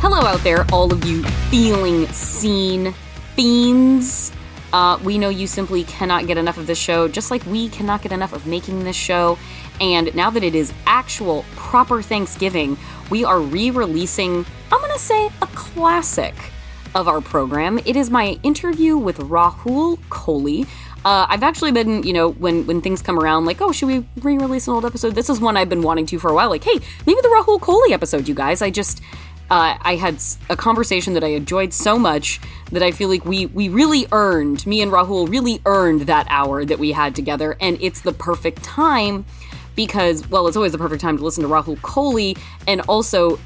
Hello out there, all of you feeling seen fiends. We know you simply cannot get enough of this show, just like we cannot get enough of making this show. And now that it is actual, proper Thanksgiving, we are re-releasing, I'm going to say, a classic of our program. It is my interview with Rahul Kohli. I've actually been, when things come around, like, oh, should we re-release an old episode? This is one I've been wanting to for a while. Like, hey, maybe the Rahul Kohli episode, you guys. I had a conversation that I enjoyed so much that I feel like me and Rahul really earned that hour that we had together. And it's the perfect time because, well, it's always the perfect time to listen to Rahul Kohli, and also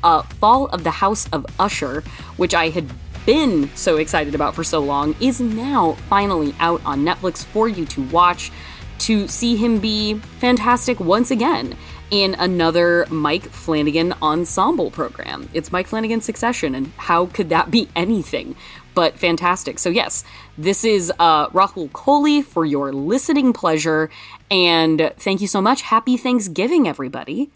Fall of the House of Usher, which I had been so excited about for so long, is now finally out on Netflix for you to watch, to see him be fantastic once again in another Mike Flanagan ensemble program. It's Mike Flanagan's Succession, and how could that be anything but fantastic? So yes, this is Rahul Kohli for your listening pleasure, and thank you so much. Happy Thanksgiving, everybody.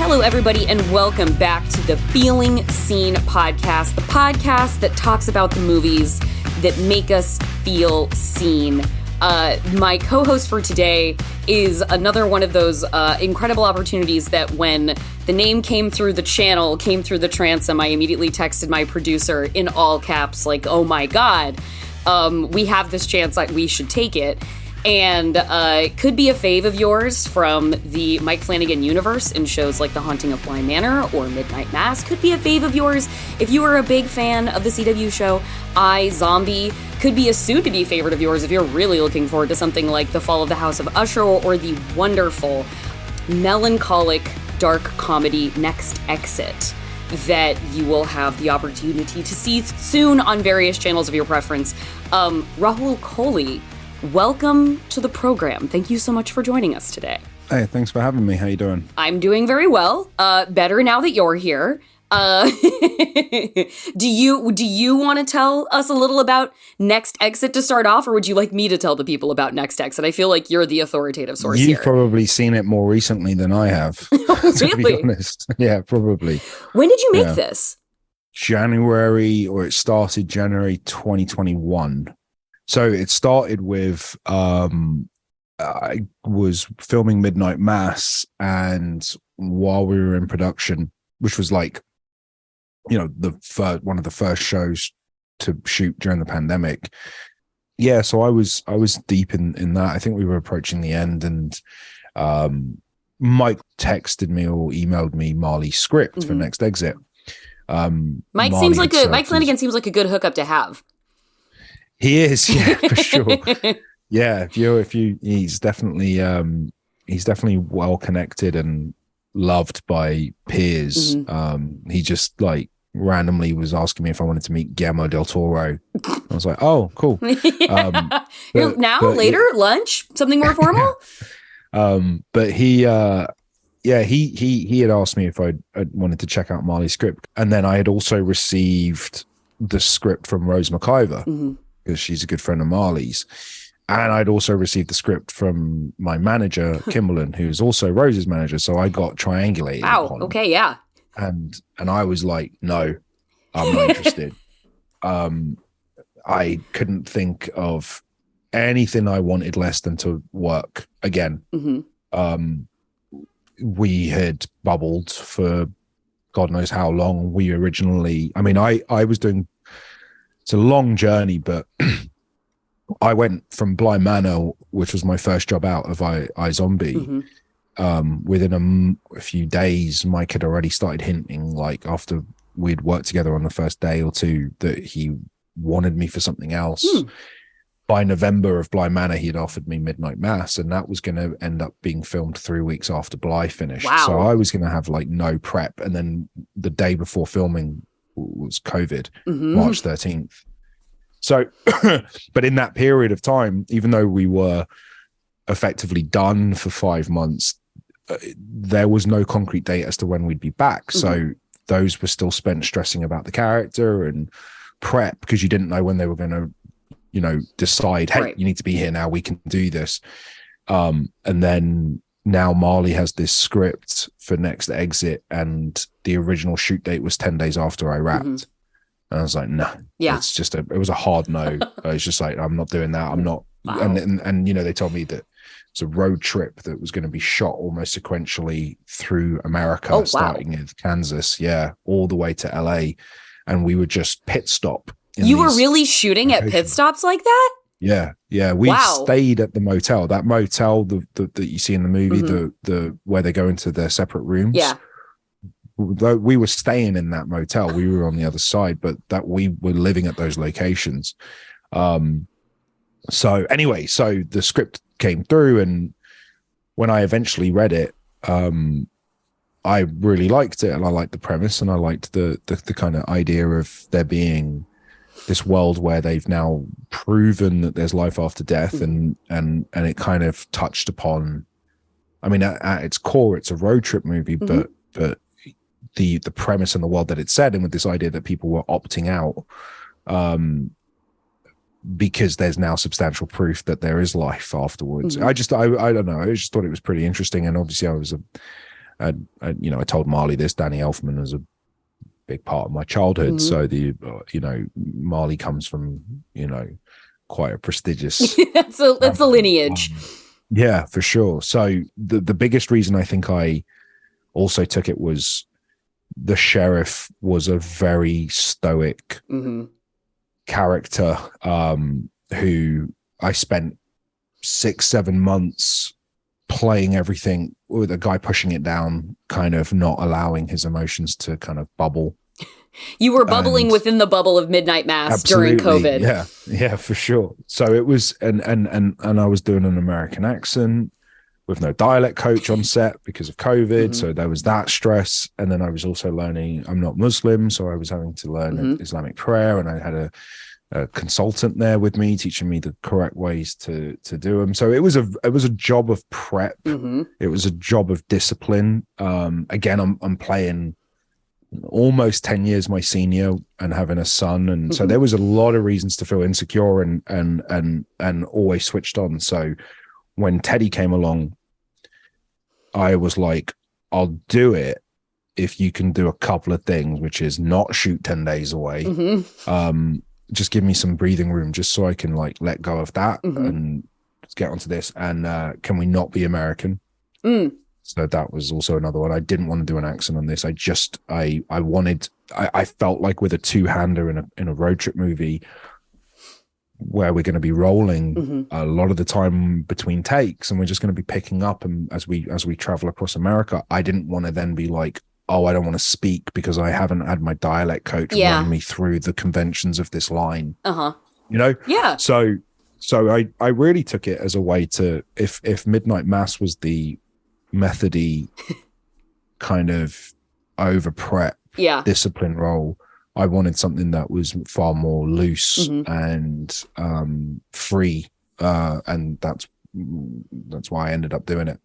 Hello, everybody, and welcome back to the Feeling Seen podcast, the podcast that talks about the movies that make us feel seen. My co-host for today is another one of those incredible opportunities that when the name came through the channel, came through the transom, I immediately texted my producer in all caps, like, oh my God, we have this chance, like, we should take it. And it could be a fave of yours from the Mike Flanagan universe in shows like The Haunting of Bly Manor or Midnight Mass. Could be a fave of yours if you are a big fan of the CW show I, Zombie. Could be a soon-to-be favorite of yours if you're really looking forward to something like The Fall of the House of Usher or the wonderful, melancholic, dark comedy Next Exit that you will have the opportunity to see soon on various channels of your preference. Rahul Kohli, welcome to the program. Thank you so much for joining us today. Hey, thanks for having me. How you doing? I'm doing very well. Better now that you're here. Do you want to tell us a little about Next Exit to start off, or would you like me to tell the people about Next Exit? I feel like you're the authoritative source here. You've probably seen it more recently than I have, to be honest. Yeah, probably. When did you make this? It started January 2021. So it started with, I was filming Midnight Mass, and while we were in production, which was like, one of the first shows to shoot during the pandemic. Yeah, so I was deep in that. I think we were approaching the end, and Mike texted me or emailed me Mali's script for Next Exit. Mike Flanagan seems like a good hookup to have. He is, yeah, for sure. Yeah, he's definitely well connected and loved by peers. He just like randomly was asking me if I wanted to meet Guillermo del Toro. I was like, oh, cool. Later, lunch, something more formal. But he had asked me if I wanted to check out Mali's script, and then I had also received the script from Rose McIver. Because she's a good friend of Marley's. And I'd also received the script from my manager, Kimberlin, who's also Rose's manager. So I got triangulated. Wow. Okay. Yeah. And I was like, no, I'm not interested. I couldn't think of anything I wanted less than to work again. We had bubbled for God knows how long. I was doing, it's a long journey, but I went from Bly Manor, which was my first job out of iZombie. Within a few days, Mike had already started hinting, like after we'd worked together on the first day or two, that he wanted me for something else. By November of Bly Manor, he had offered me Midnight Mass, and that was going to end up being filmed 3 weeks after Bly finished. Wow. So I was going to have like no prep. And then the day before filming was COVID, March 13th. So, but in that period of time, even though we were effectively done for 5 months, there was no concrete date as to when we'd be back. So those were still spent stressing about the character and prep, because you didn't know when they were going to, you know, decide, hey, you need to be here now, we can do this. And then now Mali has this script for next exit, and the original shoot date was 10 days after I wrapped. And I was like, no, it's just it was a hard no. I was just like, I'm not doing that. I'm not. Wow. And you know, they told me that it's a road trip that was going to be shot almost sequentially through America, starting in Kansas, all the way to LA. And we would just pit stop. You were really shooting at pit stops like that? Yeah. We stayed at the motel. That motel that you see in the movie, the where they go into their separate rooms. Yeah. We were staying in that motel. We were on the other side, but that we were living at those locations. So anyway, so the script came through, and when I eventually read it, I really liked it, and I liked the premise, and I liked the kind of idea of there being this world where they've now proven that there's life after death, and it kind of touched upon, I mean, at its core, it's a road trip movie, but the premise and the world that it set, and with this idea that people were opting out, because there's now substantial proof that there is life afterwards. I don't know. I just thought it was pretty interesting. And obviously I told Mali this. Danny Elfman was a big part of my childhood. So Mali comes from, quite a prestigious. That's a lineage. Yeah, for sure. So the biggest reason I think I also took it was the sheriff was a very stoic character, who I spent 6-7 months playing everything with a guy pushing it down, kind of not allowing his emotions to kind of bubble. You were bubbling within the bubble of Midnight Mass during COVID. Yeah, for sure. So it was, and I was doing an American accent with no dialect coach on set because of COVID. So there was that stress. And then I was also learning, I'm not Muslim, so I was having to learn Islamic prayer, and I had a consultant there with me teaching me the correct ways to do them. So it was a job of prep. It was a job of discipline. Again, I'm playing almost 10 years my senior and having a son, and so there was a lot of reasons to feel insecure and always switched on. So when Teddy came along, I was like, I'll do it if you can do a couple of things, which is not shoot 10 days away. Just give me some breathing room just so I can let go of that and get onto this. And can we not be American? So that was also another one. I didn't want to do an accent on this. I felt like with a two-hander in a road trip movie where we're going to be rolling a lot of the time between takes, and we're just going to be picking up, and as we travel across America, I didn't want to then be like, oh, I don't want to speak because I haven't had my dialect coach run me through the conventions of this line. Yeah. So I really took it as a way to, if Midnight Mass was the methody kind of over prep discipline role, I wanted something that was far more loose and free, and that's why I ended up doing it.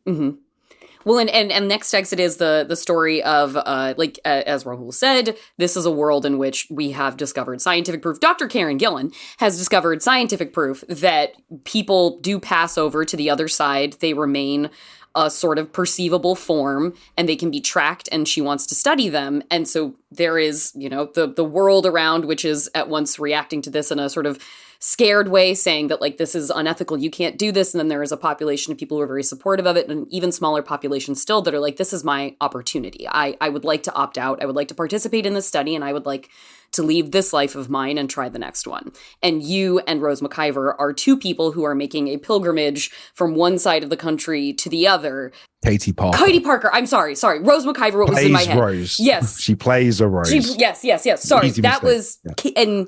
Well, and Next Exit is the story of, as Rahul said, this is a world in which we have discovered scientific proof. Dr. Karen Gillan has discovered scientific proof that people do pass over to the other side. They remain a sort of perceivable form, and they can be tracked, and she wants to study them. And so there is, the world around, which is at once reacting to this in a sort of scared way, saying that this is unethical, you can't do this. And then there is a population of people who are very supportive of it, and an even smaller population still that are like, this is my opportunity. I would like to opt out. I would like to participate in this study, and I would like to leave this life of mine and try the next one. And you and Rose McIver are two people who are making a pilgrimage from one side of the country to the other. Katie Parker. I'm sorry. Rose McIver, what was in my head? Rose. Yes. She plays a Rose. Yes. Sorry. That was... And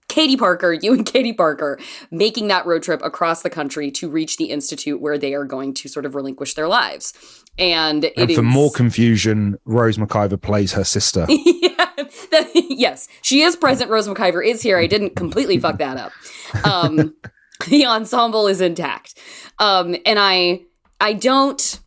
Katie Parker, you and Katie Parker, making that road trip across the country to reach the institute where they are going to sort of relinquish their lives. And for more confusion, Rose McIver plays her sister. Yes, she is present. Rose McIver is here. I didn't completely fuck that up. The ensemble is intact. And I don't...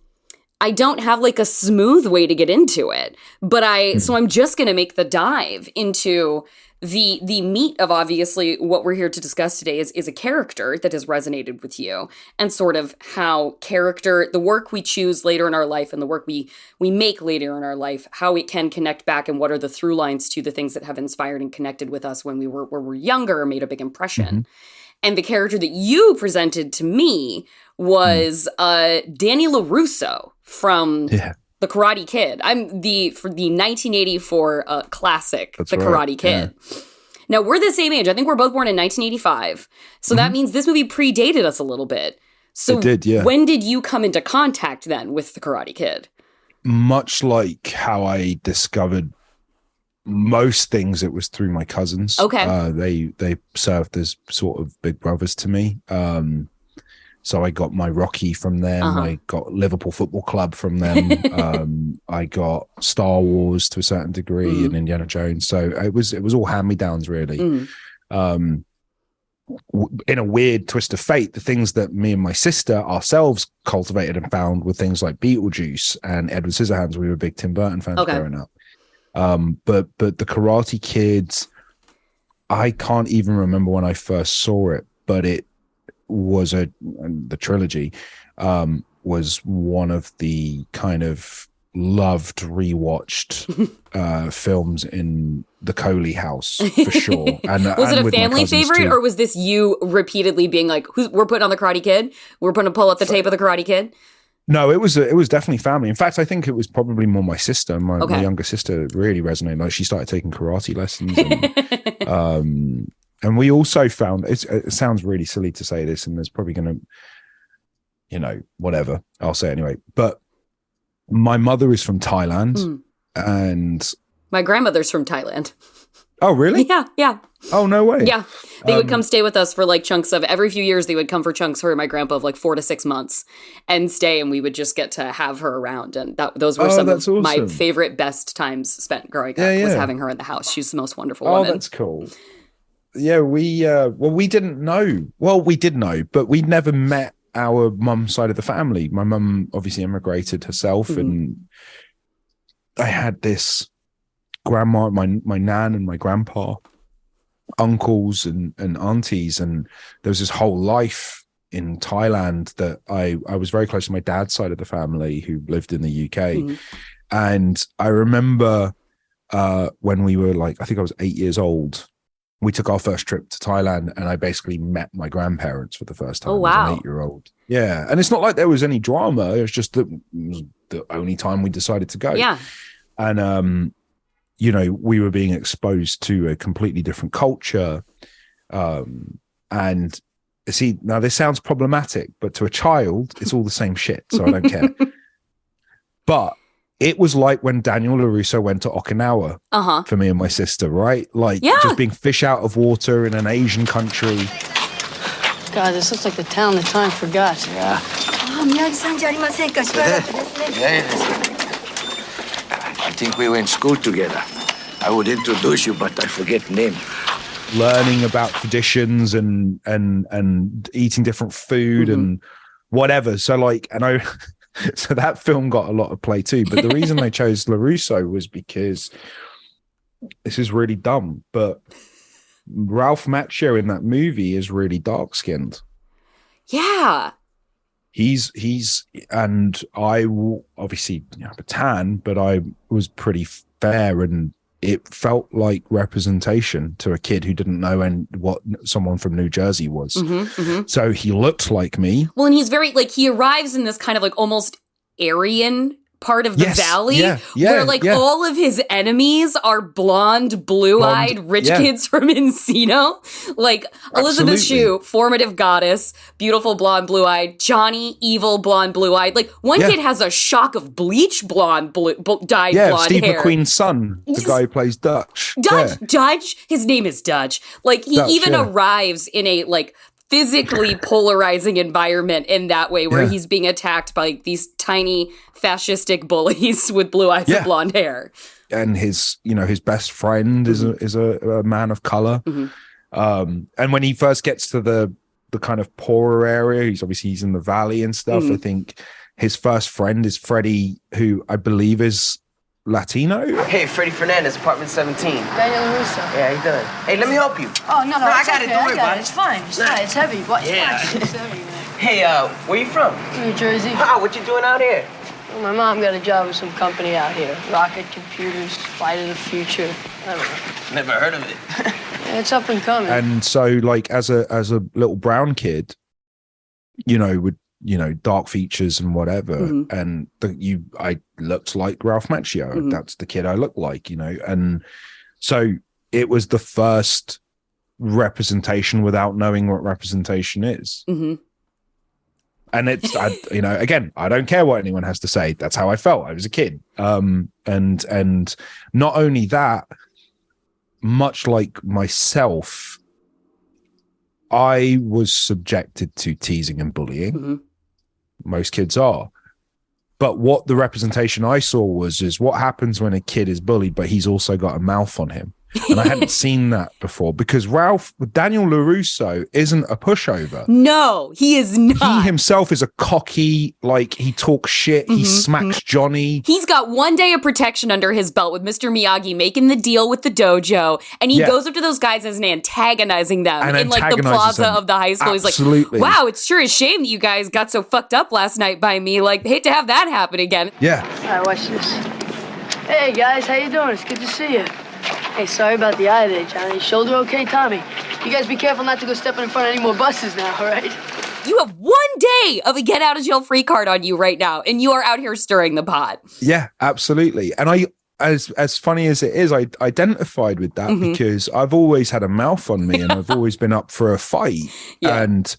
I don't have like a smooth way to get into it, but so I'm just going to make the dive into the meat of obviously what we're here to discuss today is a character that has resonated with you, and sort of how character, the work we choose later in our life and the work we make later in our life, how it can connect back, and what are the through lines to the things that have inspired and connected with us when we were younger or made a big impression. And the character that you presented to me was Daniel LaRusso from The Karate Kid. I'm for the 1984 classic, That's The right. Karate Kid. Yeah. Now, we're the same age. I think we're both born in 1985. So that means this movie predated us a little bit. So it did, yeah. When did you come into contact then with The Karate Kid? Much like how I discovered most things, it was through my cousins. Okay. They served as sort of big brothers to me. So I got my Rocky from them. I got Liverpool Football Club from them. I got Star Wars to a certain degree and Indiana Jones. So it was all hand-me-downs, really. In a weird twist of fate, the things that me and my sister ourselves cultivated and found were things like Beetlejuice and Edward Scissorhands. We were big Tim Burton fans growing up. But the Karate Kids, I can't even remember when I first saw it, but it was the trilogy was one of the kind of loved rewatched films in the Kohli house for sure. And was it a family favorite too. Or was this you repeatedly being like, we're putting on the Karate Kid, we're going to pull up the tape of the Karate Kid? No, it was definitely family. In fact, I think it was probably more my sister. My younger sister really resonated. Like, she started taking karate lessons, and we also found it sounds really silly to say this, and there's probably going to, whatever. I'll say it anyway. But my mother is from Thailand, and my grandmother's from Thailand. Oh, really? Yeah. Oh, no way. Yeah. They would come stay with us for like chunks of every few years. They would come for chunks, her and my grandpa, of like 4 to 6 months and stay. And we would just get to have her around. And those were some of my favorite, best times spent growing up was having her in the house. She's the most wonderful woman. Oh, that's cool. Yeah, we didn't know. Well, we did know, but we never met our mum's side of the family. My mum obviously immigrated herself, and I had this grandma, my nan and my grandpa, uncles and aunties, and there was this whole life in Thailand that I was very close to my dad's side of the family who lived in the UK. And I remember when we were like, I think I was 8 years old, we took our first trip to Thailand, and I basically met my grandparents for the first time. Oh, wow. As an 8-year-old. Yeah. And it's not like there was any drama. It was just that it was the only time we decided to go. Yeah. And, we were being exposed to a completely different culture. And see, now this sounds problematic, but to a child, it's all the same shit. So I don't care. But it was like when Daniel LaRusso went to Okinawa for me and my sister, right? Like just being fish out of water in an Asian country. God, this looks like the town that time forgot. Yeah. I think we were in school together. I would introduce you, but I forget name. Learning about traditions and eating different food and whatever. So so that film got a lot of play too. But the reason I chose LaRusso was because this is really dumb, but Ralph Macchio in that movie is really dark skinned. Yeah. He's and I obviously have a tan, but I was pretty fair, and it felt like representation to a kid who didn't know what someone from New Jersey was. So he looked like me. Well, and he's very he arrives in this kind of like almost Aryan part of the valley where all of his enemies are blonde, blue-eyed rich kids from Encino. Like Elizabeth Shue, formative goddess, beautiful blonde, blue-eyed. Johnny, evil blonde, blue-eyed. Like one kid has a shock of bleach blonde, dyed blonde Steve hair. McQueen's son, the guy who plays Dutch. Dutch. His name is Dutch. Like he arrives in a physically polarizing environment in that way, where he's being attacked by these tiny fascistic bullies with blue eyes and blonde hair. And his best friend is a man of color. And when he first gets to the kind of poorer area, he's in the valley and stuff. I think his first friend is Freddie, who I believe is Latino. Hey, Freddie Fernandez, apartment 17. Daniel LaRusso. Yeah, how you doing? Hey, let me help you. Oh, no, I it's got it. okay, Don't worry I got about it. it. It's fine. It's fine. It's heavy. What? Yeah. It's heavy, man. Hey, where you from? New Jersey. Wow, what you doing out here? Well, my mom got a job with some company out here. Rocket Computers, Flight of the Future. I don't know. Never heard of it. Yeah, it's up and coming. And so, like, as a little brown kid, you know, with dark features and whatever, and I looked like Ralph Macchio. That's the kid I looked like, you know, and so it was the first representation without knowing what representation is. And it's, again, I don't care what anyone has to say. That's how I felt. I was a kid. And not only that, much like myself, I was subjected to teasing and bullying. Most kids are. But what the representation I saw is what happens when a kid is bullied, but he's also got a mouth on him. And I hadn't seen that before, because Daniel LaRusso isn't a pushover. No, he is not. He himself is a cocky, like, he talks shit. He smacks Johnny. He's got 1 day of protection under his belt with Mr. Miyagi making the deal with the dojo. And he goes up to those guys and antagonizing them in like the plaza of the high school. Absolutely. He's like, wow, it's sure a shame that you guys got so fucked up last night by me. Like, hate to have that happen again. Yeah. All right, watch this. Hey, guys, how you doing? It's good to see you. Hey, sorry about the eye there, Johnny. Shoulder okay, Tommy? You guys be careful not to go stepping in front of any more buses now, all right? You have 1 day of a get out of jail free card on you right now, and you are out here stirring the pot. Yeah, absolutely. And I, as funny as it is, I identified with that because I've always had a mouth on me and I've always been up for a fight. Yeah. And,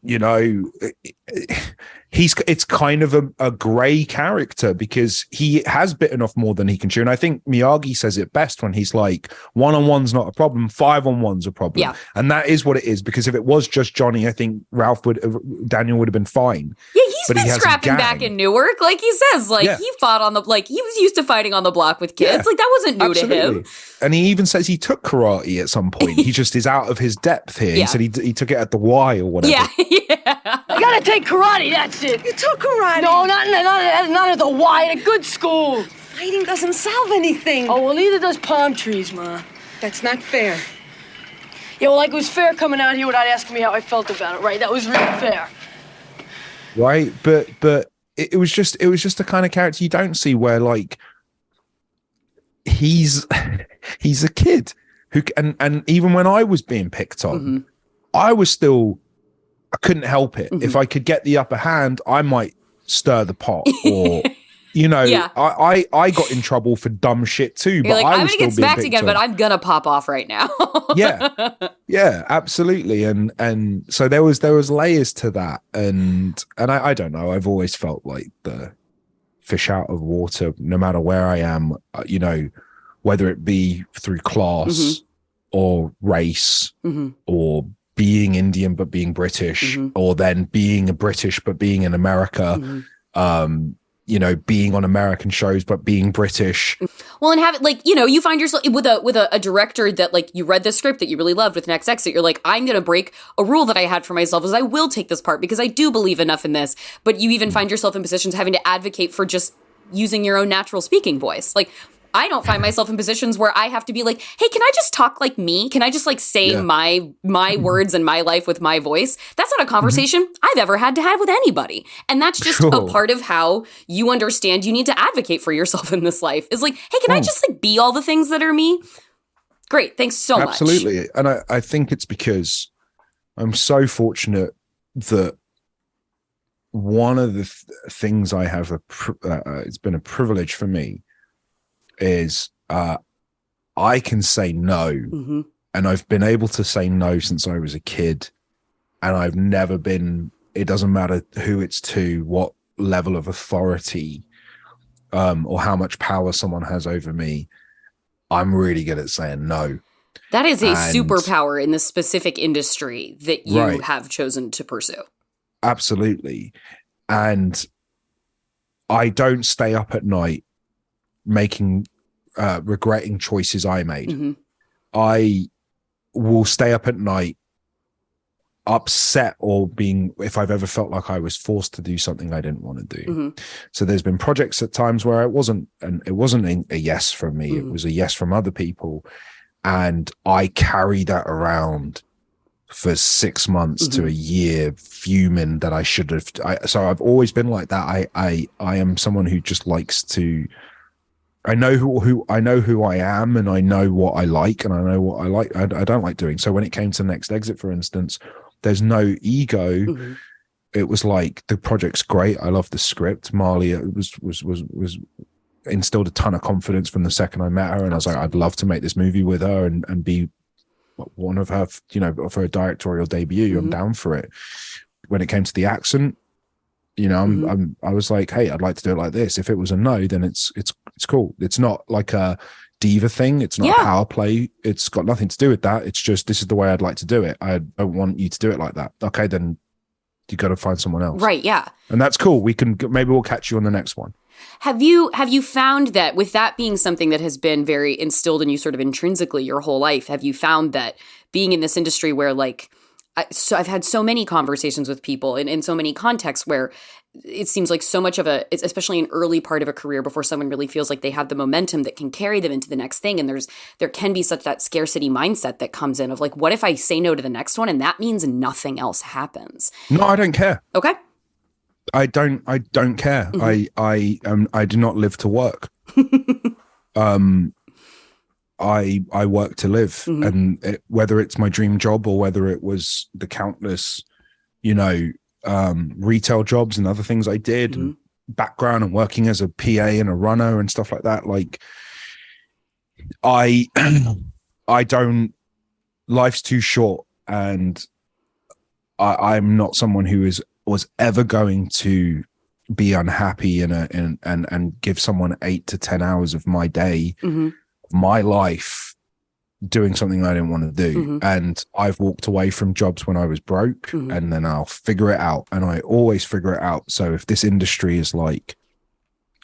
you know, it's kind of a gray character because he has bitten off more than he can chew. And I think Miyagi says it best when he's like, 1-on-1's not a problem, 5-on-1's a problem. Yeah. And that is what it is, because if it was just Johnny, I think Daniel would have been fine. Yeah, he's But been scrapping back in Newark, like he says. Like, he fought on the, like, he was used to fighting on the block with kids. Yeah, like, that wasn't new to him. And he even says he took karate at some point. He just is out of his depth here. He said he took it at the Y or whatever. Yeah. You gotta take karate, that's it. You took karate. No, not at the Y, at a good school. Fighting doesn't solve anything. Oh, well, neither does palm trees, Ma. That's not fair. Yeah, well, like it was fair coming out here without asking me how I felt about it, right? That was really fair. Right, but it was just the kind of character you don't see where, like, he's a kid who and even when I was being picked on, I couldn't help it. If I could get the upper hand, I might stir the pot, or you know, I got in trouble for dumb shit too. You're but like, I I'm was gonna get still being smacked picked again, on. but I'm gonna pop off right now. yeah, absolutely. And so there was layers to that, and I don't know. I've always felt like the fish out of water, no matter where I am. You know, whether it be through class or race or being Indian but being British, or then being a British but being in America, you know, being on American shows but being British. Well, and have it, like, you know, you find yourself with a director that, like, you read the script that you really loved with Next Exit. You're like, I'm gonna break a rule that I had for myself, is I will take this part because I do believe enough in this. But you even find yourself in positions having to advocate for just using your own natural speaking voice. Like, I don't find myself in positions where I have to be like, hey, can I just talk like me? Can I just, like, say my words and my life with my voice? That's not a conversation I've ever had to have with anybody. And that's just a part of how you understand you need to advocate for yourself in this life. Is like, hey, can I just, like, be all the things that are me? Great. Thanks so much. Absolutely. And I think it's because I'm so fortunate that one of the things I have, it's been a privilege for me, is I can say no, and I've been able to say no since I was a kid, and I've never been, it doesn't matter who it's to, what level of authority or how much power someone has over me, I'm really good at saying no. That is a superpower in the specific industry that you have chosen to pursue. Absolutely. And I don't stay up at night regretting choices I made. I will stay up at night upset or if I've ever felt like I was forced to do something I didn't want to do. So there's been projects at times where it wasn't a yes from me. It was a yes from other people. And I carry that around for 6 months to a year, fuming that I should have. So I've always been like that. I am someone who just likes to. I know who I am, and I know what I like, and I know what I like. I don't like doing. So when it came to Next Exit, for instance, there's no ego. It was like, the project's great. I love the script. Mali was instilled a ton of confidence from the second I met her, and I was like, I'd love to make this movie with her and be one of her, for a directorial debut. I'm down for it. When it came to the accent, I was like, hey, I'd like to do it like this. If it was a no, then it's cool. It's not like a diva thing. It's not a power play. It's got nothing to do with that. It's just, this is the way I'd like to do it. I don't want you to do it like that. Okay, then you got to find someone else. Right. Yeah. And that's cool. Maybe we'll catch you on the next one. Have you found that, with that being something that has been very instilled in you sort of intrinsically your whole life, have you found that being in this industry where, like, I've had so many conversations with people in so many contexts where it seems like so much of it's especially an early part of a career before someone really feels like they have the momentum that can carry them into the next thing. And there can be such that scarcity mindset that comes in of like, what if I say no to the next one and that means nothing else happens? No, I don't care. Okay. I don't care. I do not live to work. I work to live, and whether it's my dream job or whether it was the countless, retail jobs and other things I did, and background and working as a PA and a runner and stuff like that. Like, I don't. Life's too short, and I'm not someone who was ever going to be unhappy and give someone 8 to 10 hours of my day, my life, doing something I didn't want to do. And I've walked away from jobs when I was broke, and then I'll figure it out. And I always figure it out. So if this industry is like,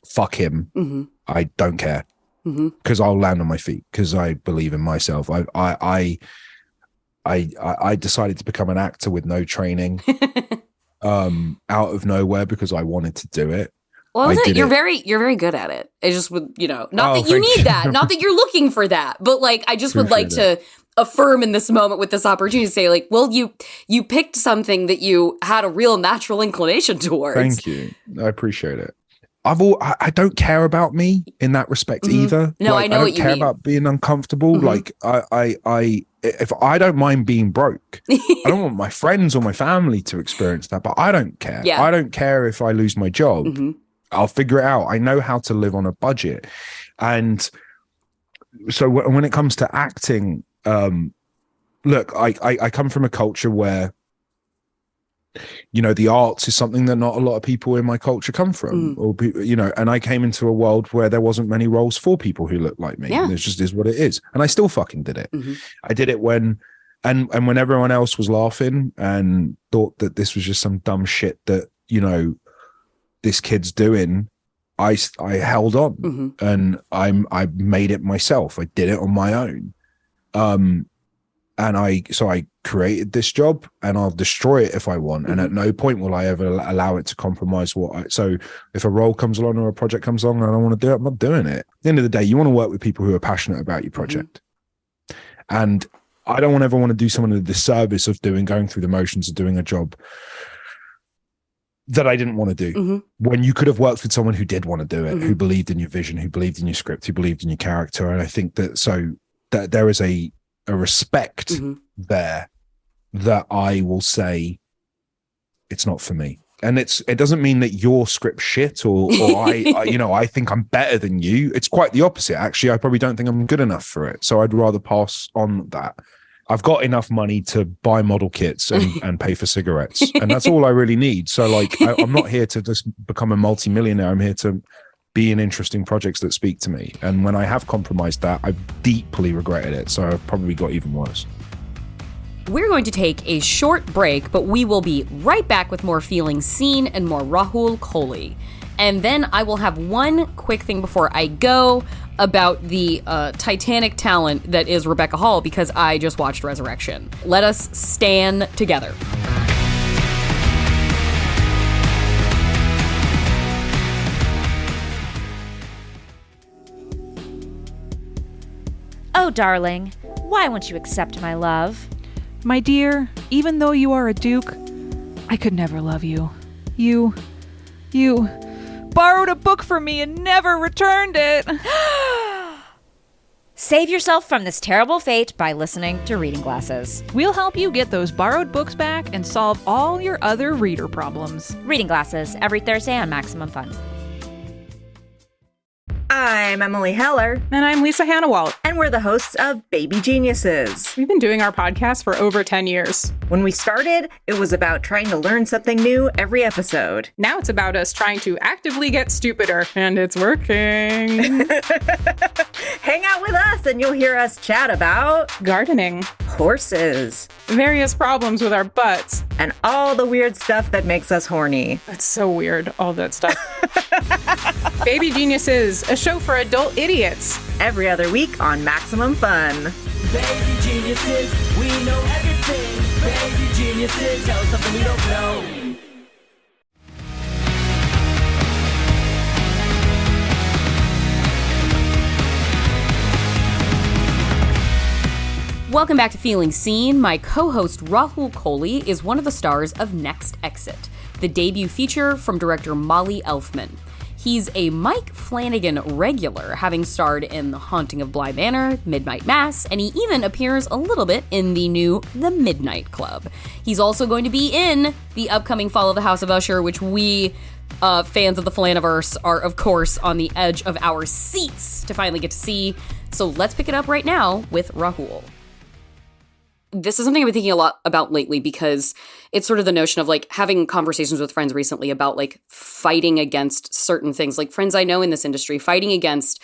fuck him, I don't care, because I'll land on my feet, because I believe in myself. I decided to become an actor with no training, out of nowhere, because I wanted to do it. Well, you're very good at it. It's just would, not that you need that, not that you're looking for that, but like, I just would like to affirm in this moment with this opportunity to say, like, well, you picked something that you had a real natural inclination towards. Thank you. I appreciate it. I don't care about me in that respect either. No, like, I know what you mean. I don't care about being uncomfortable. Like, if I don't mind being broke, I don't want my friends or my family to experience that, but I don't care. Yeah. I don't care if I lose my job. I'll figure it out. I know how to live on a budget. And so when it comes to acting, look, I come from a culture where, the arts is something that not a lot of people in my culture come from, or, and I came into a world where there wasn't many roles for people who looked like me. Yeah. It just is what it is. And I still fucking did it. I did it when everyone else was laughing and thought that this was just some dumb shit that, this kid's doing. I held on, and I made it myself. I did it on my own. And I created this job, and I'll destroy it if I want. And at no point will I ever allow it to compromise so if a role comes along or a project comes along and I don't want to do it, I'm not doing it. At the end of the day, you want to work with people who are passionate about your project. And I don't ever want to do someone a disservice of going through the motions of doing a job that I didn't want to do, when you could have worked with someone who did want to do it, who believed in your vision, who believed in your script, who believed in your character. And I think that there is a respect there that I will say it's not for me. And it doesn't mean that your script shit or I think I'm better than you. It's quite the opposite. Actually, I probably don't think I'm good enough for it. So I'd rather pass on that. I've got enough money to buy model kits and pay for cigarettes. And that's all I really need. So like, I'm not here to just become a multimillionaire. I'm here to be in interesting projects that speak to me. And when I have compromised that, I've deeply regretted it. So I've probably got even worse. We're going to take a short break, but we will be right back with more Feeling Seen and more Rahul Kohli. And then I will have one quick thing before I go. about the titanic talent that is Rebecca Hall because I just watched Resurrection. Let us stand together. Oh, darling, why won't you accept my love? My dear, even though you are a duke, I could never love you. You borrowed a book from me and never returned it. Save yourself from this terrible fate by listening to Reading Glasses. We'll help you get those borrowed books back and solve all your other reader problems. Reading Glasses, every Thursday on Maximum Fun. I'm Emily Heller. And I'm Lisa Hannawalt. And we're the hosts of Baby Geniuses. We've been doing our podcast for over 10 years. When we started, it was about trying to learn something new every episode. Now it's about us trying to actively get stupider, and it's working. Hang out with us and you'll hear us chat about gardening, horses, various problems with our butts, and all the weird stuff that makes us horny. That's so weird, all that stuff. Baby Geniuses, a show for adult idiots. Every other week on Maximum Fun. Baby Geniuses, we know everything. Baby Geniuses, tell us something we don't know. Welcome back to Feeling Seen. My co-host Rahul Kohli is one of the stars of Next Exit, the debut feature from director Mali Elfman. He's a Mike Flanagan regular, having starred in The Haunting of Bly Manor, Midnight Mass, and he even appears a little bit in the new The Midnight Club. He's also going to be in the upcoming fall of the House of Usher, which we, fans of the Flaniverse, are of course on the edge of our seats to finally get to see. So let's pick it up right now with Rahul. This is something I've been thinking a lot about lately because it's sort of the notion of like having conversations with friends recently about like fighting against certain things, like friends I know in this industry, fighting against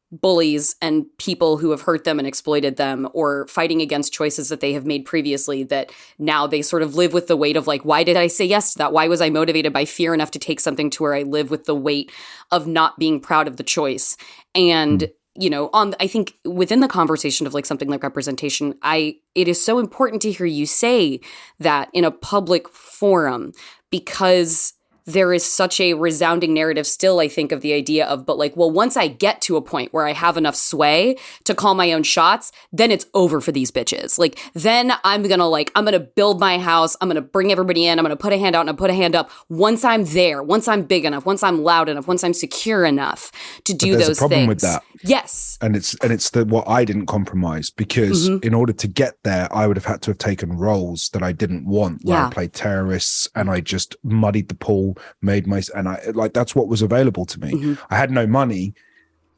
bullies and people who have hurt them and exploited them, or fighting against choices that they have made previously that now they sort of live with the weight of like, why did I say yes to that? Why was I motivated by fear enough to take something to where I live with the weight of not being proud of the choice? And you know, I think within the conversation of like something like representation, it is so important to hear you say that in a public forum, because there is such a resounding narrative still, I think, of the idea of, but like, well, once I get to a point where I have enough sway to call my own shots, then it's over for these bitches. Like, then I'm going to build my house. I'm going to bring everybody in. I'm going to put a hand out and I put a hand up. Once I'm there, once I'm big enough, once I'm loud enough, once I'm secure enough to do those things. There's a problem with that. Yes. And it's what I didn't compromise, because in order to get there, I would have had to have taken roles that I didn't want, where I played terrorists and I just muddied the pool, that's what was available to me. I had no money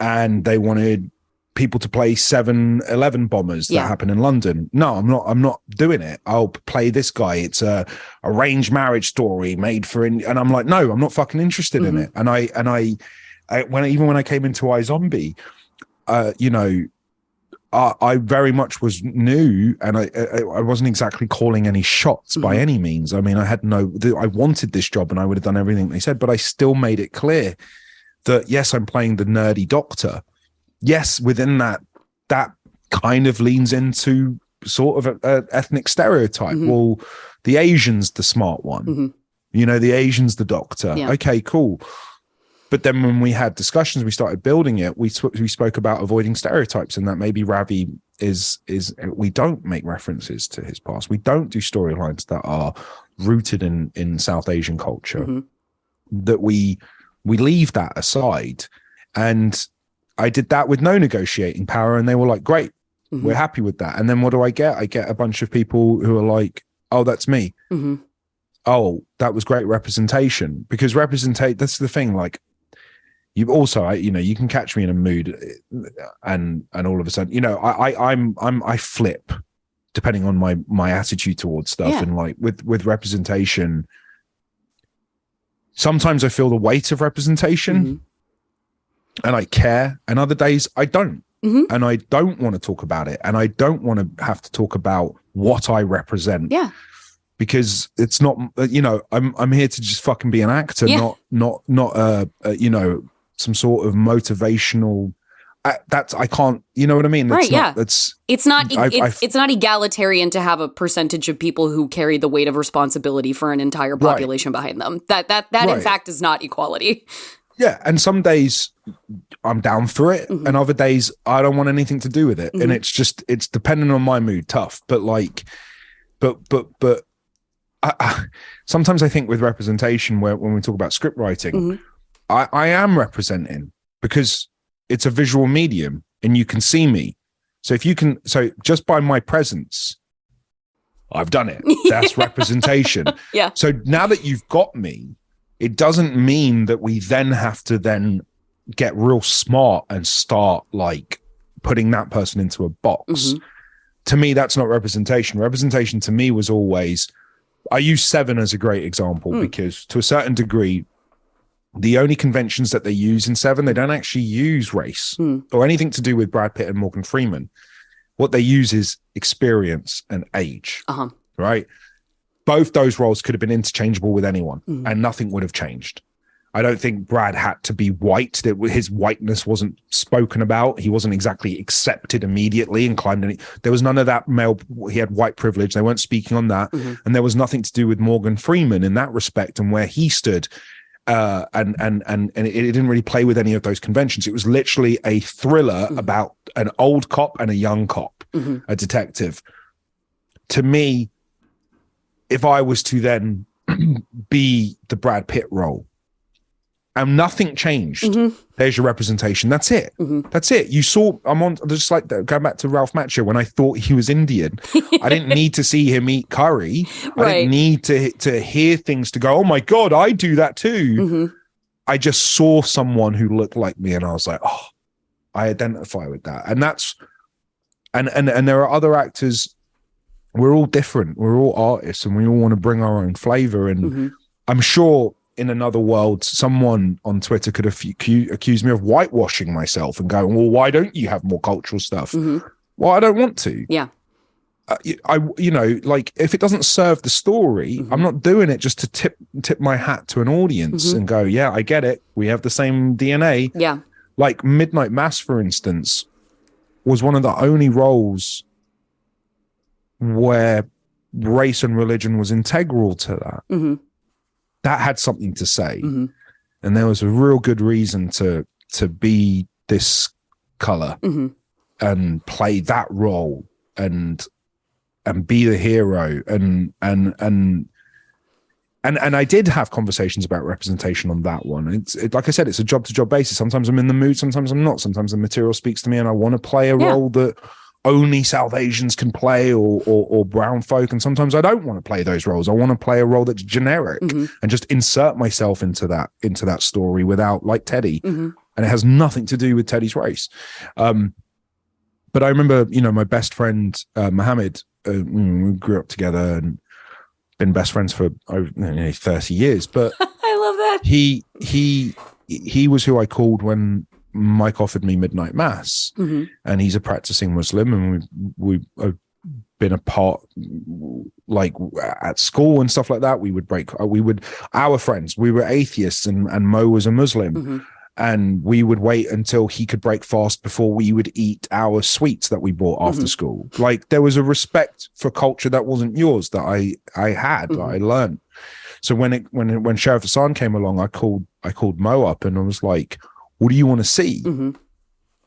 and they wanted people to play 7/11 bombers that happen in London. No, I'm not doing it. I'll play this guy. It's a arranged marriage story made for, and I'm like, no, I'm not fucking interested in it. And I when I came into iZombie, I very much was new, and I wasn't exactly calling any shots by any means. I mean, I wanted this job and I would have done everything they said, but I still made it clear that, yes, I'm playing the nerdy doctor. Yes, within that kind of leans into sort of an ethnic stereotype. Well, the Asian's the smart one. The Asian's the doctor. Yeah. Okay, cool. But then when we had discussions, we started building it. We spoke about avoiding stereotypes, and that maybe Ravi is we don't make references to his past. We don't do storylines that are rooted in South Asian culture. That we leave that aside. And I did that with no negotiating power, and they were like, "Great, we're happy with that." And then what do I get? I get a bunch of people who are like, "Oh, that's me." Oh, that was great representation, because that's the thing. Like, you also, you can catch me in a mood, and all of a sudden, I flip depending on my attitude towards stuff. Yeah. And like with representation, sometimes I feel the weight of representation and I care, and other days I don't. And I don't want to talk about it, and I don't want to have to talk about what I represent. Yeah. Because it's not, I'm here to just fucking be an actor, not some sort of motivational I can't, you know what I mean? Right, yeah. It's not it's not egalitarian to have a percentage of people who carry the weight of responsibility for an entire population behind them. That in fact is not equality. Yeah, and some days I'm down for it, and other days I don't want anything to do with it, and it's dependent on my mood. Tough, but sometimes I think with representation, when we talk about script writing, I am representing because it's a visual medium, and you can see me. So just by my presence, I've done it. That's representation. Yeah. So now that you've got me, it doesn't mean that we then have to then get real smart and start like putting that person into a box. To me, that's not representation. Representation to me was always, I use Seven as a great example because to a certain degree, the only conventions that they use in Seven, they don't actually use race or anything to do with Brad Pitt and Morgan Freeman. What they use is experience and age, right? Both those roles could have been interchangeable with anyone and nothing would have changed. I don't think Brad had to be white. His whiteness wasn't spoken about. He wasn't exactly accepted immediately and climbed in. There was none of that male. He had white privilege. They weren't speaking on that. And there was nothing to do with Morgan Freeman in that respect and where he stood. And it didn't really play with any of those conventions. It was literally a thriller about an old cop and a young cop, a detective. To me, if I was to then be the Brad Pitt role and nothing changed, there's your representation. That's it. That's it. You saw, I'm on, just like going back to Ralph Macchio, when I thought he was Indian, I didn't need to see him eat curry. I didn't need to hear things to go, oh my God, I do that too. I just saw someone who looked like me and I was like, oh, I identify with that. And that's, and there are other actors. We're all different. We're all artists and we all want to bring our own flavor. And I'm sure in another world, someone on Twitter could accuse me of whitewashing myself and going, well, why don't you have more cultural stuff? Well, I don't want to. Yeah. Like if it doesn't serve the story, I'm not doing it just to tip my hat to an audience and go, yeah, I get it. We have the same DNA. Yeah. Like Midnight Mass, for instance, was one of the only roles where race and religion was integral to that. That had something to say. And there was a real good reason to be this color and play that role and be the hero. And I did have conversations about representation on that one. It's like I said, it's a job to job basis. Sometimes I'm in the mood, sometimes I'm not. Sometimes the material speaks to me and I want to play a role that only South Asians can play or brown folk. And sometimes I don't want to play those roles. I want to play a role that's generic and just insert myself into that story without, like Teddy. And it has nothing to do with Teddy's race. But I remember, my best friend, Mohammed, we grew up together and been best friends for nearly 30 years. But I love that. He was who I called when Mike offered me Midnight Mass, and he's a practicing Muslim, and we've been apart, like at school and stuff like that. We were atheists, and Mo was a Muslim, and we would wait until he could break fast before we would eat our sweets that we bought after school. Like there was a respect for culture that wasn't yours that I had, that I learned. So when Sheriff Hassan came along, I called Mo up and I was like, what do you want to see?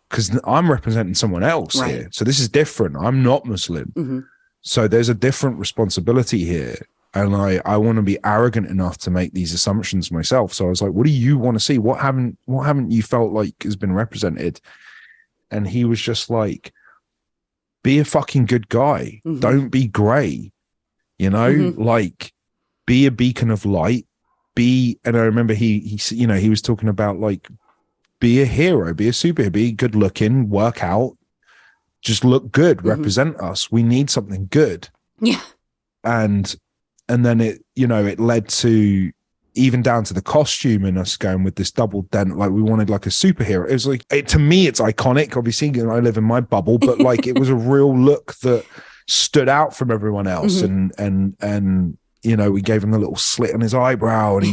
Because I'm representing someone else here. So this is different. I'm not Muslim. So there's a different responsibility here. And I want to be arrogant enough to make these assumptions myself. So I was like, what do you want to see? What haven't you felt like has been represented? And he was just like, be a fucking good guy. Don't be gray. Like be a beacon of light. And I remember he was talking about like, be a hero, be a superhero, be good looking, work out, just look good, represent us. We need something good. Yeah. And then it led to even down to the costume and us going with this double dent, like we wanted like a superhero. It was like, to me, it's iconic. Obviously, I live in my bubble, but like it was a real look that stood out from everyone else. And we gave him a little slit on his eyebrow and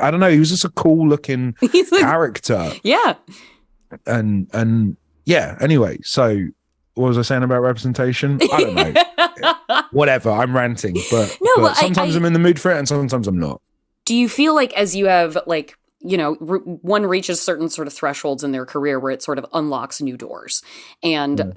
I don't know, he was just a cool looking character. Yeah. And yeah. Anyway, so what was I saying about representation? I don't know. Whatever. I'm ranting, but sometimes I'm in the mood for it, and sometimes I'm not. Do you feel like as you have like, you know, one reaches certain sort of thresholds in their career where it sort of unlocks new doors, and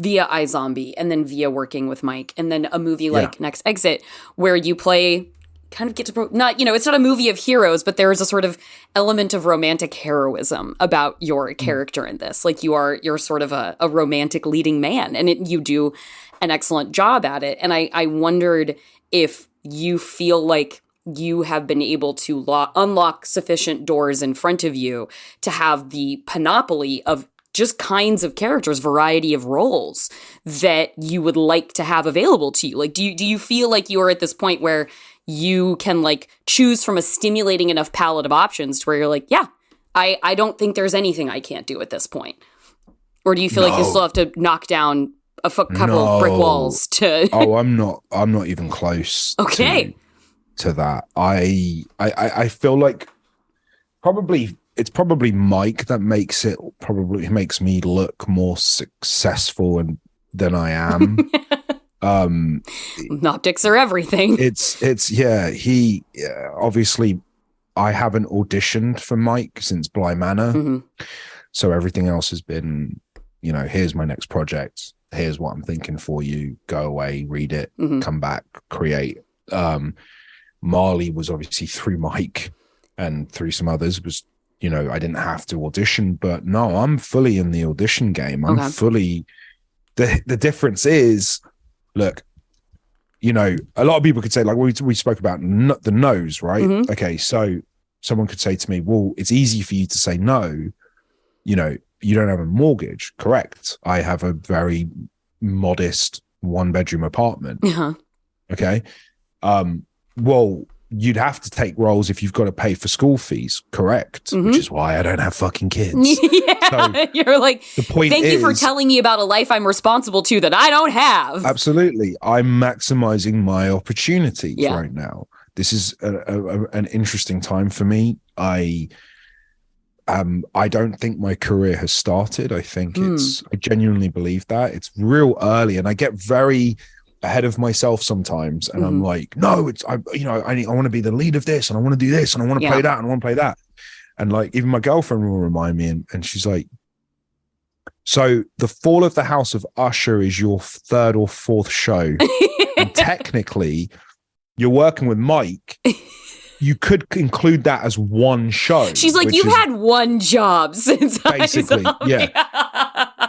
via iZombie, and then via working with Mike, and then a movie like Next Exit, where you play, kind of get to not, you know, it's not a movie of heroes, but there is a sort of element of romantic heroism about your character in this. Like you're sort of a romantic leading man, and you do an excellent job at it. And I wondered if you feel like you have been able to unlock sufficient doors in front of you to have the panoply of just kinds of characters, variety of roles that you would like to have available to you. Like, do you feel like you are at this point where you can like choose from a stimulating enough palette of options to where you're like, yeah, I don't think there's anything I can't do at this point? Or do you feel like you still have to knock down a couple of brick walls to... Oh, I'm not even close. Okay. To that. I feel like it's probably Mike that makes me look more successful than I am. Optics are everything. It's obviously I haven't auditioned for Mike since Bly Manor. So everything else has been, you know, here's my next project, here's what I'm thinking for you, go away, read it, come back, create. Mali was obviously through Mike, and through some others was, you know, I didn't have to audition, but no, I'm fully in the audition game. I'm fully, the difference is, look, you know, a lot of people could say, like we spoke about the no's, right? Okay, so someone could say to me, well, it's easy for you to say no, you know, you don't have a mortgage. Correct. I have a very modest 1-bedroom apartment. Okay. Well, you'd have to take roles if you've got to pay for school fees. Correct. Which is why I don't have fucking kids. So you're like, the point thank you for telling me about a life I'm responsible to that I don't have. Absolutely. I'm maximizing my opportunities right now. This is an interesting time for me. I don't think my career has started. I think I genuinely believe that it's real early, and I get very ahead of myself sometimes, and I'm like, no, I want to be the lead of this, and I want to do this, and I want to play that, and I want to play that. And like, even my girlfriend will remind me, and she's like, so the Fall of the House of Usher is your 3rd or 4th show. And technically you're working with Mike. You could include that as one show. She's like, you've had one job since basically,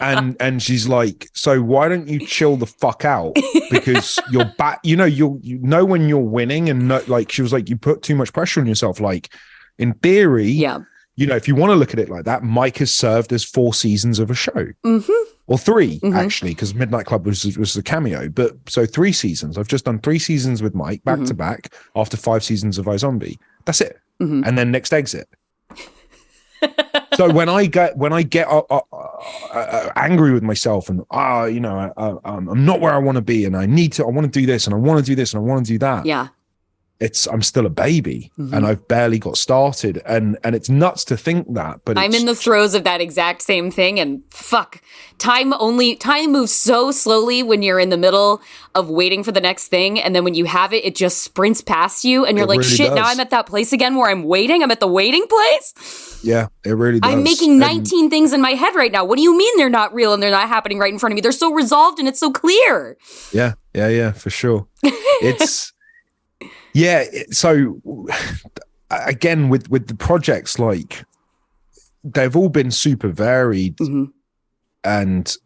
and she's like, so why don't you chill the fuck out? Because you're back, you know when you're winning, and like, she was like, you put too much pressure on yourself. Like, in theory, you know, if you want to look at it like that, Mike has served as 4 seasons of a show. Or 3, actually, because Midnight Club was a cameo. But so 3 seasons. I've just done 3 seasons with Mike back to back after 5 seasons of iZombie. That's it. And then Next Exit. So when I get angry with myself, and you know, I'm not where I want to be, and I want to do this, and I want to do this, and I want to do that. Yeah. I'm still a baby, and I've barely got started, and it's nuts to think that, but I'm in the throes of that exact same thing, and fuck, time moves so slowly when you're in the middle of waiting for the next thing, and then when you have it just sprints past you, and you're like, really shit, now I'm at that place again where I'm waiting. I'm at the waiting place. Yeah, it really does. I'm making 19 things in my head right now. What do you mean they're not real and they're not happening right in front of me? They're so resolved and it's so clear. Yeah, for sure. It's yeah. So again, with the projects, like, they've all been super varied, and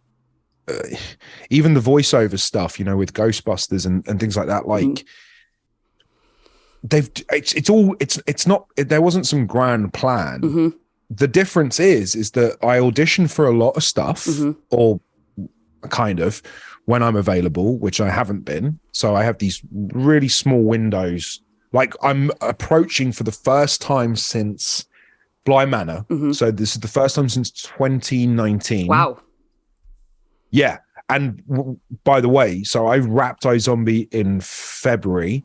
even the voiceover stuff, you know, with Ghostbusters and things like that, like, it's not, there wasn't some grand plan. The difference is that I audition for a lot of stuff, or kind of, when I'm available, which I haven't been. So I have these really small windows. Like, I'm approaching for the first time since Bly Manor. So this is the first time since 2019. Wow. Yeah. And by the way, so I wrapped iZombie in February.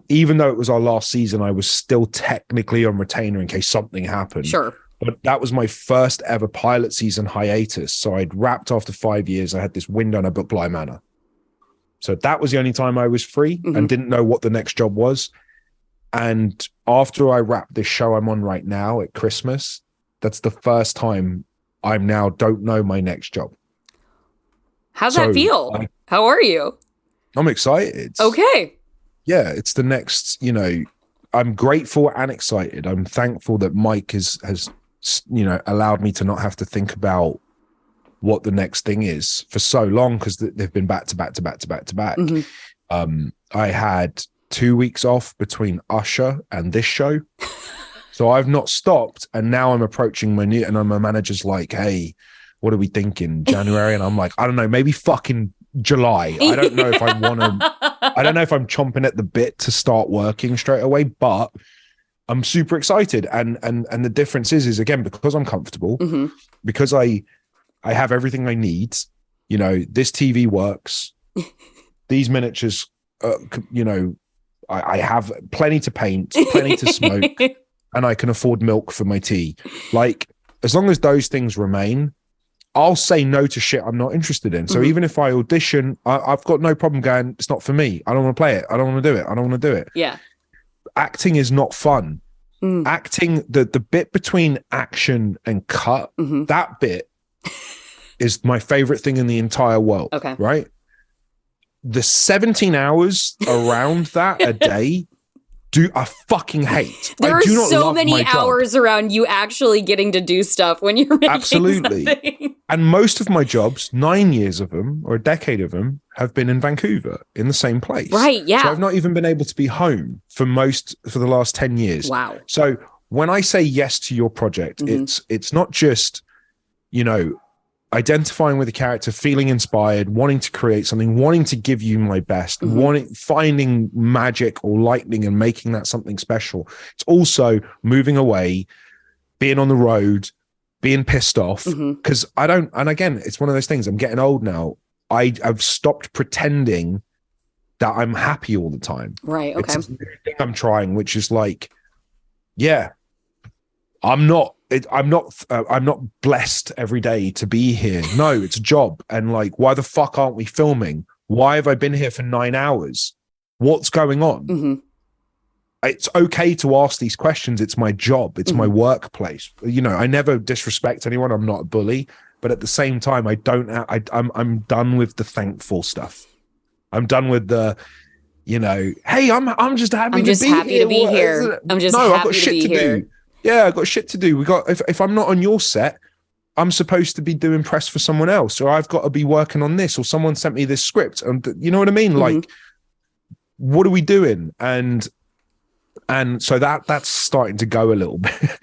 Even though it was our last season, I was still technically on retainer in case something happened. Sure. But that was my first ever pilot season hiatus. So I'd wrapped after 5 years. I had this window and I booked Bly Manor. So that was the only time I was free and didn't know what the next job was. And after I wrapped this show I'm on right now at Christmas, that's the first time I'm now don't know my next job. How's that feel? How are you? I'm excited. Okay. Yeah, it's the next, you know, I'm grateful and excited. I'm thankful that Mike has you know, allowed me to not have to think about what the next thing is for so long, because they've been back to back to back to back to back. I had 2 weeks off between Usher and this show. So I've not stopped, and now I'm approaching my new, and my manager's like, hey, what are we thinking? January? And I'm like, I don't know, maybe fucking July. I don't know if I want to, I don't know if I'm chomping at the bit to start working straight away, but I'm super excited. And the difference is again, because I'm comfortable, because I have everything I need, you know, this TV works, these miniatures, you know, I have plenty to paint, plenty to smoke, and I can afford milk for my tea. Like, as long as those things remain, I'll say no to shit I'm not interested in. So even if I audition, I've got no problem going, it's not for me. I don't want to play it. I don't want to do it. I don't want to do it. Yeah. Acting is not fun. Acting, the bit between action and cut, that bit is my favorite thing in the entire world. Okay. Right? The 17 hours around that a day, I fucking hate. There are do not so love many my job. hours around you actually getting to do stuff when you're making Absolutely. something. And most of my jobs, 9 years of them or a decade of them, have been in Vancouver in the same place. Right, yeah. So I've not even been able to be home for the last 10 years. Wow. So when I say yes to your project, it's not just, you know, identifying with the character, feeling inspired, wanting to create something, wanting to give you my best, finding magic or lightning and making that something special. It's also moving away, being on the road, being pissed off, because I don't, and again, it's one of those things, I'm getting old now. I've stopped pretending that I'm happy all the time. Right. Okay. It's a new thing I'm trying, which is like, yeah, I'm not blessed every day to be here. No, it's a job. And like, why the fuck aren't we filming? Why have I been here for 9 hours? What's going on? It's okay to ask these questions. It's my job. It's my workplace. You know, I never disrespect anyone. I'm not a bully, but at the same time, I'm done with the thankful stuff. I'm done with the, you know, hey, I'm just happy to be here. I'm just I've happy got shit to be here. do. Yeah, I've got shit to do. We got, if I'm not on your set, I'm supposed to be doing press for someone else, or I've got to be working on this, or someone sent me this script. And you know what I mean? Like, what are we doing? And so that's starting to go a little bit.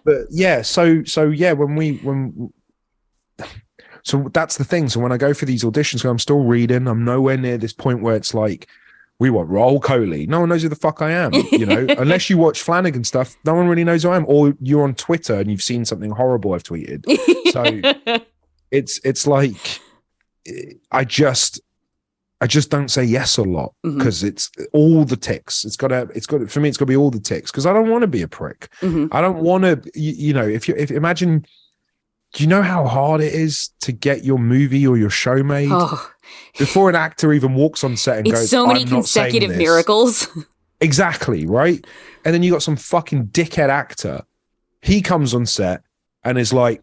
but yeah, so yeah, so that's the thing. So when I go for these auditions, I'm still reading, I'm nowhere near this point where it's like, we want Rahul Kohli. No one knows who the fuck I am, you know, unless you watch Flanagan stuff, no one really knows who I am, or you're on Twitter and you've seen something horrible I've tweeted. So it's like, I just don't say yes a lot, because it's all the ticks. For me, it's got to be all the ticks, because I don't want to be a prick. I don't want to, you know, if imagine, do you know how hard it is to get your movie or your show made? Before an actor even walks on set and goes, so many I'm not consecutive saying this. miracles. Exactly, right? And then you got some fucking dickhead actor. He comes on set and is like,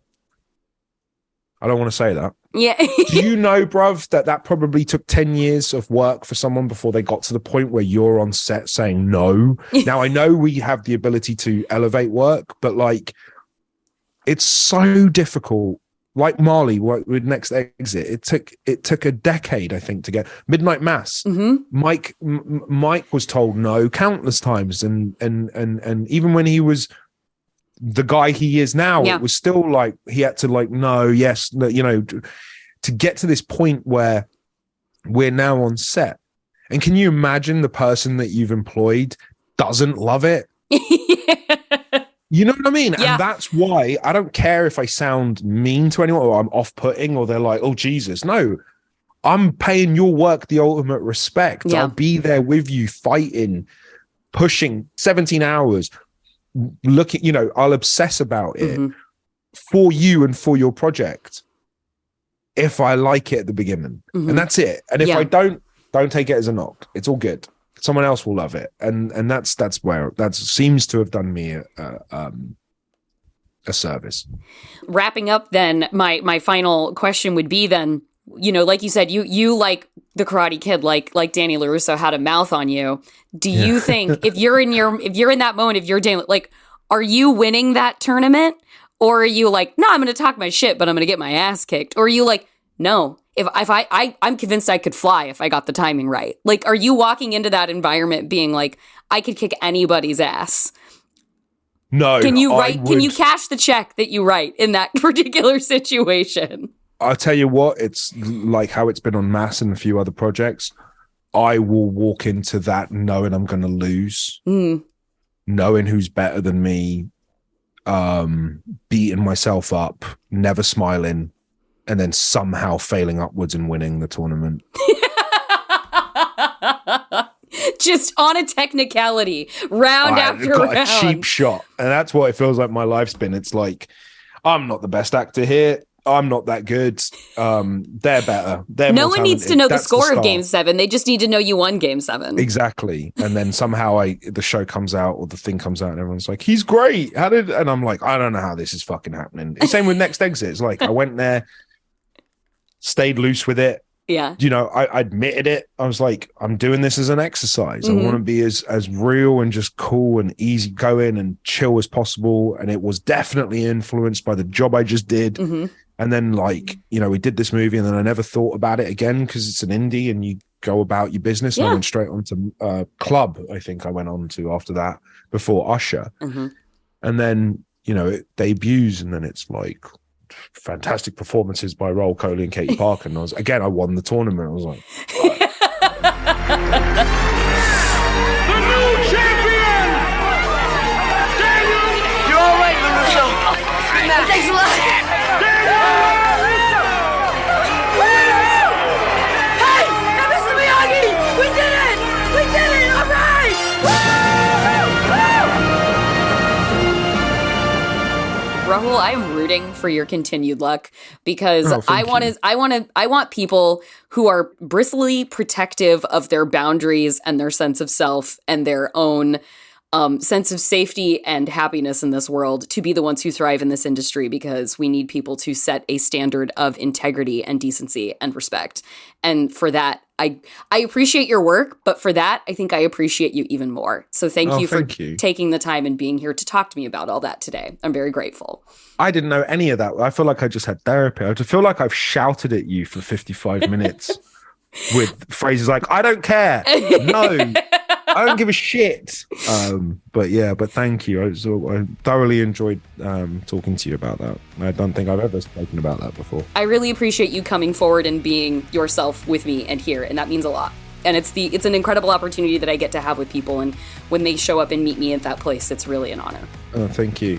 I don't want to say that. Yeah. Do you know, bruv, that probably took 10 years of work for someone before they got to the point where you're on set saying no? Now, I know we have the ability to elevate work, but like, it's so difficult. Like Mali with Next Exit, it took a decade, I think, to get Midnight Mass. Mike was told no countless times, and even when he was the guy he is now, it was still like he had to like no, yes, no, you know, to get to this point where we're now on set. And can you imagine the person that you've employed doesn't love it? You know what I mean? Yeah. And that's why I don't care if I sound mean to anyone or I'm off-putting or they're like, oh, Jesus. No, I'm paying your work the ultimate respect. Yeah. I'll be there with you, fighting, pushing 17 hours, looking, I'll obsess about it for you and for your project if I like it at the beginning. And that's it. And if I don't take it as a knock. It's all good. Someone else will love it. And that's where that seems to have done me a service. Wrapping up then, my final question would be then, like you said, you like the Karate Kid, like Daniel LaRusso had a mouth on you. Do you think if you're in that moment, if you're Daniel, like, are you winning that tournament? Or are you like, no, I'm going to talk my shit, but I'm going to get my ass kicked? Or are you like, no, if I'm convinced I could fly if I got the timing right. Like, are you walking into that environment being like, I could kick anybody's ass? No. Can you cash the check that you write in that particular situation? I'll tell you what, it's like how it's been on Mass and a few other projects. I will walk into that knowing I'm going to lose, knowing who's better than me, beating myself up, never smiling, and then somehow failing upwards and winning the tournament. Just on a technicality, round after round. A cheap shot. And that's what it feels like my life's been. It's like, I'm not the best actor here. I'm not that good. They're better. No one needs to know the score of Game 7. They just need to know you won Game 7. Exactly. And then somehow the show comes out or the thing comes out and everyone's like, he's great. And I'm like, I don't know how this is fucking happening. Same with Next Exit. It's like, I went there, stayed loose with it. Yeah. I admitted it. I was like, I'm doing this as an exercise. I want to be as real and just cool and easy going and chill as possible. And it was definitely influenced by the job I just did. And then we did this movie and then I never thought about it again because it's an indie and you go about your business. And I went straight on to Club, I think I went on to after that, before Usher. And then, it debuts and then it's like, fantastic performances by Rahul Kohli and Katie Parker, and I won the tournament. I was like, The new champion, Daniel. You're all right, LaRusso. Thanks a lot. Hey, Mr. Miyagi, we did it! We did it! All right! Rahul, I am rooting for your continued luck because I want people who are bristly protective of their boundaries and their sense of self and their own sense of safety and happiness in this world to be the ones who thrive in this industry, because we need people to set a standard of integrity and decency and respect. And for that, I appreciate your work, but for that, I think I appreciate you even more. So thank you for taking the time and being here to talk to me about all that today. I'm very grateful. I didn't know any of that. I feel like I just had therapy. I feel like I've shouted at you for 55 minutes with phrases like, I don't care. No. I don't give a shit. But thank you. I thoroughly enjoyed talking to you about that. I don't think I've ever spoken about that before. I really appreciate you coming forward and being yourself with me and here, and that means a lot. And it's an incredible opportunity that I get to have with people, and when they show up and meet me at that place, it's really an honor. Oh, thank you.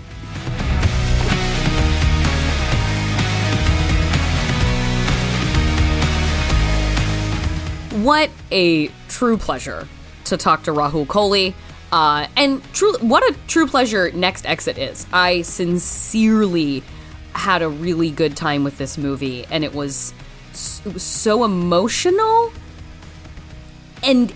What a true pleasure to talk to Rahul Kohli. And what a true pleasure Next Exit is. I sincerely had a really good time with this movie, and it was so emotional and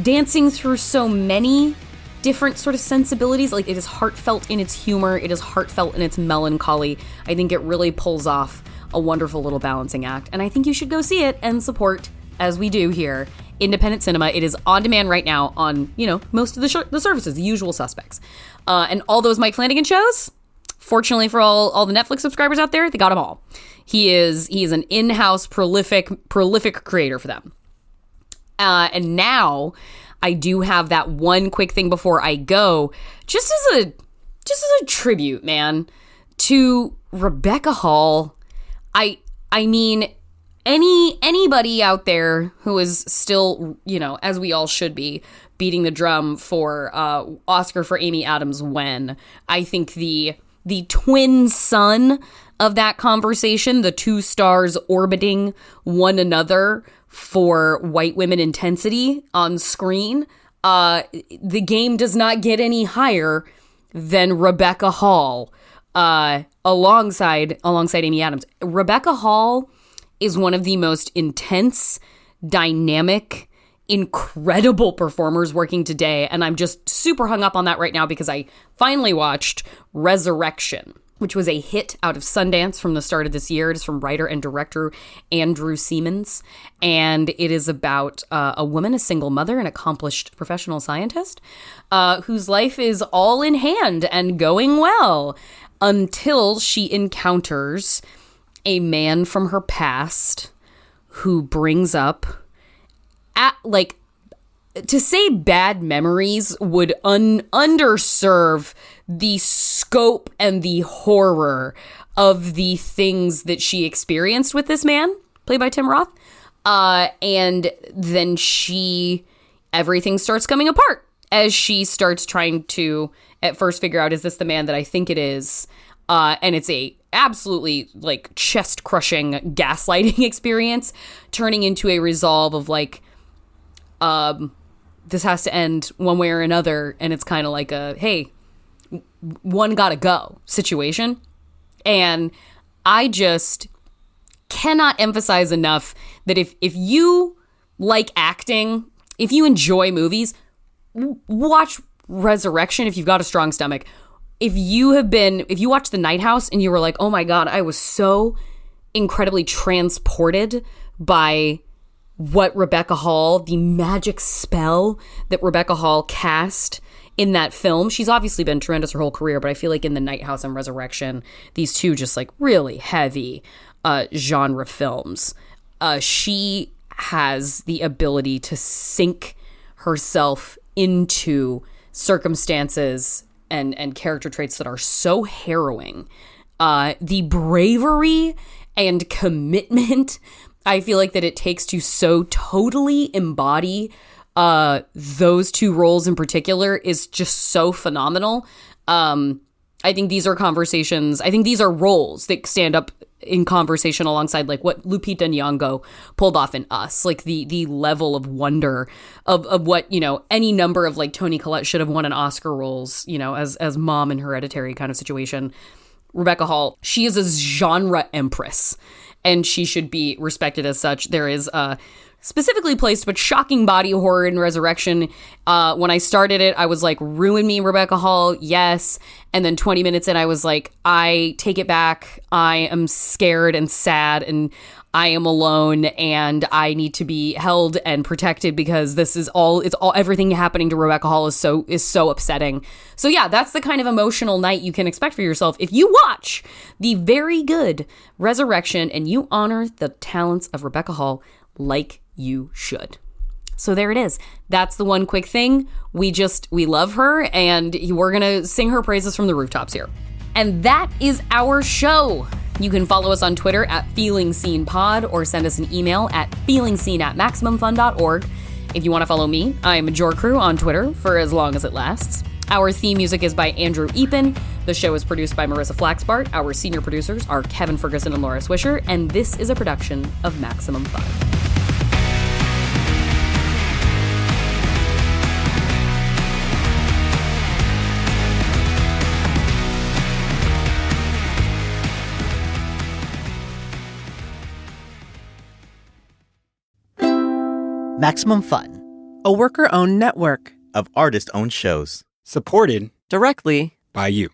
dancing through so many different sort of sensibilities. Like, it is heartfelt in its humor, it is heartfelt in its melancholy. I think it really pulls off a wonderful little balancing act, and I think you should go see it and support, as we do here, independent cinema. It is on demand right now on, most of the services, the usual suspects. And all those Mike Flanagan shows, fortunately for all the Netflix subscribers out there, they got them all. He is an in-house prolific creator for them. And now I do have that one quick thing before I go, just as a tribute, man, to Rebecca Hall. I mean, anybody out there who is still, as we all should be, beating the drum for Oscar for Amy Adams when, I think the twin sun of that conversation, the two stars orbiting one another for white women intensity on screen, the game does not get any higher than Rebecca Hall, alongside Amy Adams. Rebecca Hall is one of the most intense, dynamic, incredible performers working today, and I'm just super hung up on that right now because I finally watched Resurrection, which was a hit out of Sundance from the start of this year. It is from writer and director Andrew Siemens, and it is about a woman, a single mother, an accomplished professional scientist whose life is all in hand and going well until she encounters a man from her past who brings up, to say bad memories would underserve the scope and the horror of the things that she experienced with this man, played by Tim Roth. And then everything starts coming apart as she starts trying to at first figure out, is this the man that I think it is? And it's a absolutely like chest crushing gaslighting experience, turning into a resolve of like, this has to end one way or another. And it's kind of like a, hey, one gotta go situation. And I just cannot emphasize enough that if you like acting, if you enjoy movies, watch Resurrection if you've got a strong stomach. If you watched The Night House and you were like, oh my God, I was so incredibly transported by what Rebecca Hall, the magic spell that Rebecca Hall cast in that film. She's obviously been tremendous her whole career, but I feel like in The Night House and Resurrection, these two just like really heavy genre films, she has the ability to sink herself into circumstances and character traits that are so harrowing. The bravery and commitment I feel like that it takes to so totally embody those two roles in particular is just so phenomenal. I think these are conversations, I think these are roles that stand up in conversation alongside like what Lupita Nyong'o pulled off in Us, like the level of wonder of what, you know, any number of like Toni Collette should have won an Oscar roles, you know, as mom in Hereditary kind of situation. Rebecca Hall, she is a genre empress and she should be respected as such. There is specifically placed but shocking body horror in Resurrection. When I started it, I was like, ruin me, Rebecca Hall, yes. And then 20 minutes in, I was like, I take it back. I am scared and sad and I am alone and I need to be held and protected because this is everything happening to Rebecca Hall is so upsetting. So yeah, that's the kind of emotional night you can expect for yourself if you watch the very good Resurrection and you honor the talents of Rebecca Hall like you should. So there it is. That's the one quick thing. We love her and we're going to sing her praises from the rooftops here. And that is our show. You can follow us on Twitter at FeelingSeenPod or send us an email at feelingseen@maximumfun.org. If you want to follow me, I'm Jorcrew on Twitter for as long as it lasts. Our theme music is by Andrew Epen. The show is produced by Marissa Flaxbart. Our senior producers are Kevin Ferguson and Laura Swisher, and this is a production of Maximum Fun. Maximum Fun, a worker-owned network of artist-owned shows. supported Directly by you.